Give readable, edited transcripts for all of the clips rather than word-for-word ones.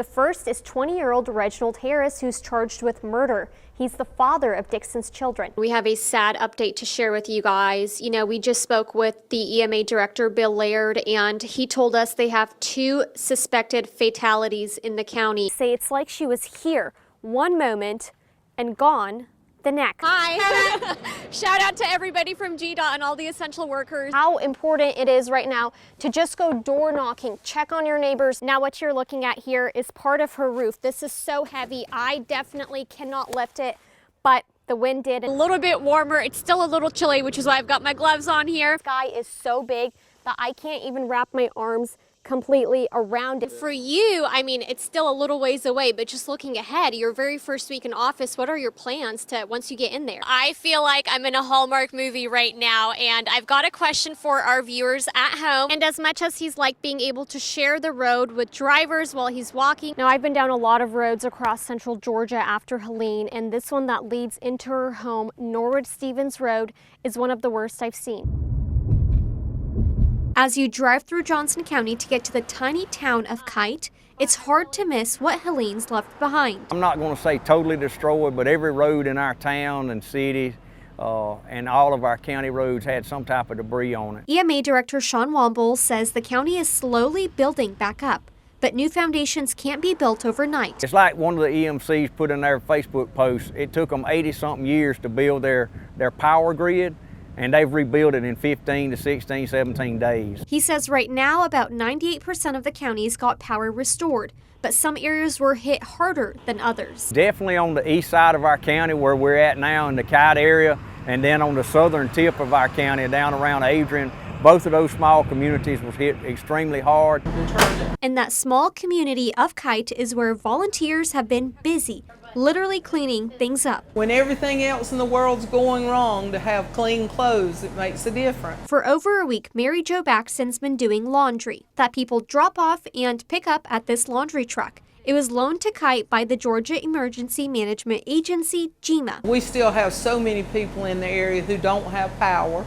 The first is 20-year-old Reginald Harris, who's charged with murder. He's the father of Dixon's children. We have a sad update to share with you guys. You know, we just spoke with the EMA director, Bill Laird, and he told us they have 2 suspected fatalities in the county. Say it's like she was here one moment and gone the next. Hi. Shout out to everybody from GDOT and all the essential workers. How important it is right now to just go door knocking, check on your neighbors. Now what you're looking at here is part of her roof. This is so heavy, I definitely cannot lift it, but the wind did. A little bit warmer, it's still a little chilly, which is why I've got my gloves on here. The sky is so big that I can't even wrap my arms completely around it. For you, I mean, it's still a little ways away, but just looking ahead, your very first week in office, what are your plans to once you get in there? I feel like I'm in a Hallmark movie right now, and I've got a question for our viewers at home. And as much as he's like being able to share the road with drivers while he's walking, now I've been down a lot of roads across central Georgia after Helene, and this one that leads into her home, Norwood Stevens Road, is one of the worst I've seen. As you drive through Johnson County to get to the tiny town of Kite, it's hard to miss what Helene's left behind. I'm not going to say totally destroyed, but every road in our town and city and all of our county roads had some type of debris on it. EMA Director Sean Womble says the county is slowly building back up, but new foundations can't be built overnight. It's like one of the EMCs put in their Facebook post. It took them 80-something years to build their power grid, and they've rebuilt it in 15 to 16, 17 days. He says right now about 98% of the counties got power restored, but some areas were hit harder than others. Definitely on the east side of our county where we're at now in the Kite area, and then on the southern tip of our county down around Adrian, both of those small communities was hit extremely hard. And that small community of Kite is where volunteers have been busy, literally cleaning things up. When everything else in the world's going wrong, to have clean clothes, it makes a difference. For over a week, Mary Jo Baxton's been doing laundry that people drop off and pick up at this laundry truck. It was loaned to Kite by the Georgia Emergency Management Agency, GEMA. We still have so many people in the area who don't have power.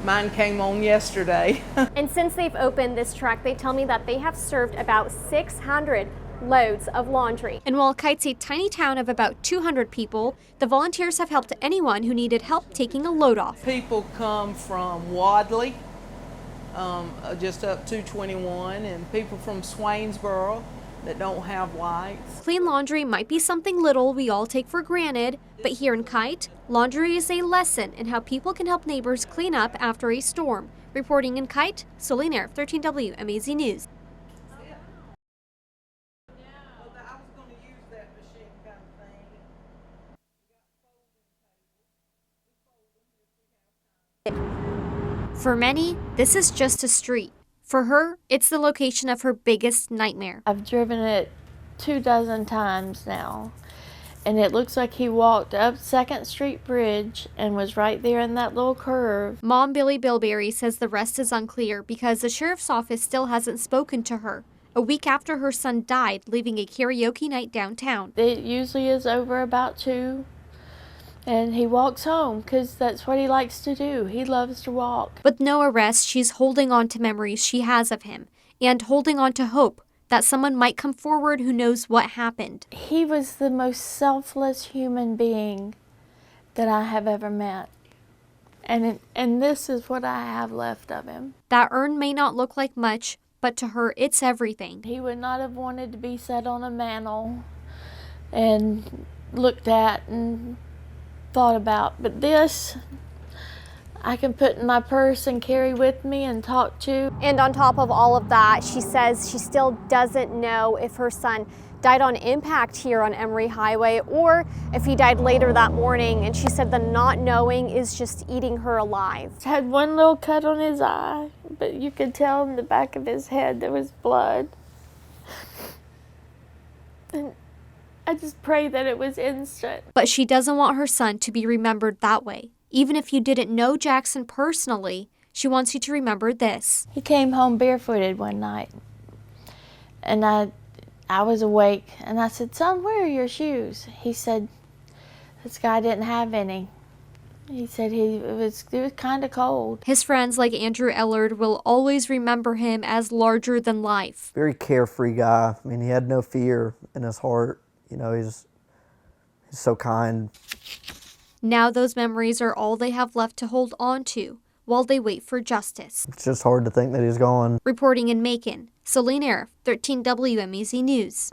Mine came on yesterday. And since they've opened this truck, they tell me that they have served about 600 loads of laundry. And while Kite's a tiny town of about 200 people, the volunteers have helped anyone who needed help taking a load off. People come from Wadley, just up 221, and people from Swainsboro that don't have lights. Clean laundry might be something little we all take for granted, but here in Kite, laundry is a lesson in how people can help neighbors clean up after a storm. Reporting in Kite, Solen Aref, 13W MAZ News. For many, this is just a street. For her, it's the location of her biggest nightmare. I've driven it 24 times now, and it looks like he walked up 2nd Street Bridge and was right there in that little curve. Mom Billy Bilberry says the rest is unclear because the sheriff's office still hasn't spoken to her, a week after her son died, leaving a karaoke night downtown. It usually is over about 2. And he walks home because that's what he likes to do. He loves to walk. With no arrest, she's holding on to memories she has of him and holding on to hope that someone might come forward who knows what happened. He was the most selfless human being that I have ever met. And this is what I have left of him. That urn may not look like much, but to her, it's everything. He would not have wanted to be set on a mantle and looked at and thought about, but this I can put in my purse and carry with me and talk to. And on top of all of that, she says she still doesn't know if her son died on impact here on Emory Highway or if he died later that morning, and she said the not knowing is just eating her alive. He had one little cut on his eye, but you could tell in the back of his head there was blood. And I just pray that it was instant. But she doesn't want her son to be remembered that way. Even if you didn't know Jackson personally, she wants you to remember this. He came home barefooted one night, and I was awake, and I said, "Son, where are your shoes?" He said, "This guy didn't have any." He said it was kind of cold. His friends like Andrew Ellard will always remember him as larger than life. Very carefree guy. I mean, he had no fear in his heart. You know, he's so kind. Now those memories are all they have left to hold on to while they wait for justice. It's just hard to think that he's gone. Reporting in Macon, Solen Aref, 13 WMAZ News.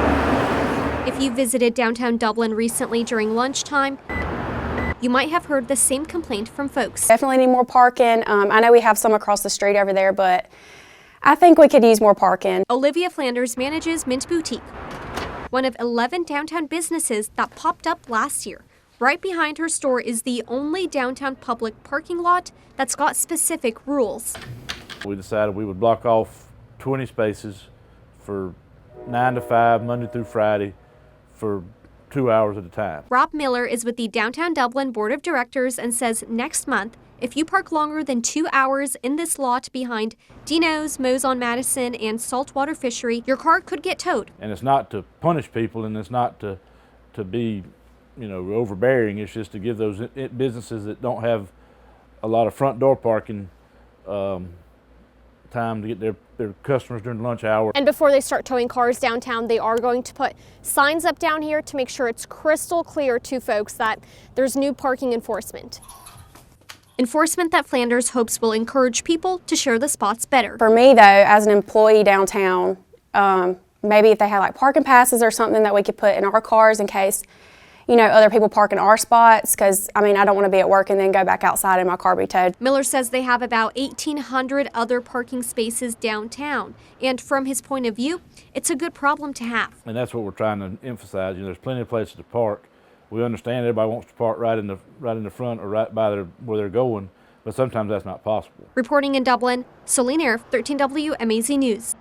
If you visited downtown Dublin recently during lunchtime, you might have heard the same complaint from folks. Definitely need more parking. I know we have some across the street over there, but I think we could use more parking. Olivia Flanders manages Mint Boutique, one of 11 downtown businesses that popped up last year. Right behind her store is the only downtown public parking lot that's got specific rules. We decided we would block off 20 spaces for 9 to 5, Monday through Friday, for 2 hours at a time. Rob Miller is with the Downtown Dublin Board of Directors and says next month, if you park longer than 2 hours in this lot behind Dino's, Moe's on Madison, and Saltwater Fishery, your car could get towed. And it's not to punish people, and it's not to be, you know, overbearing. It's just to give those businesses that don't have a lot of front door parking time to get their customers during lunch hour. And before they start towing cars downtown, they are going to put signs up down here to make sure it's crystal clear to folks that there's new parking enforcement. Enforcement that Flanders hopes will encourage people to share the spots better. For me though, as an employee downtown, maybe if they had like parking passes or something that we could put in our cars in case, you know, other people park in our spots, because I mean, I don't want to be at work and then go back outside and my car be towed. Miller says they have about 1,800 other parking spaces downtown. And from his point of view, it's a good problem to have. And that's what we're trying to emphasize. You know, there's plenty of places to park. We understand everybody wants to park right in the front or right by where they're going, but sometimes that's not possible. Reporting in Dublin, Solen Aref, 13 WMAZ News.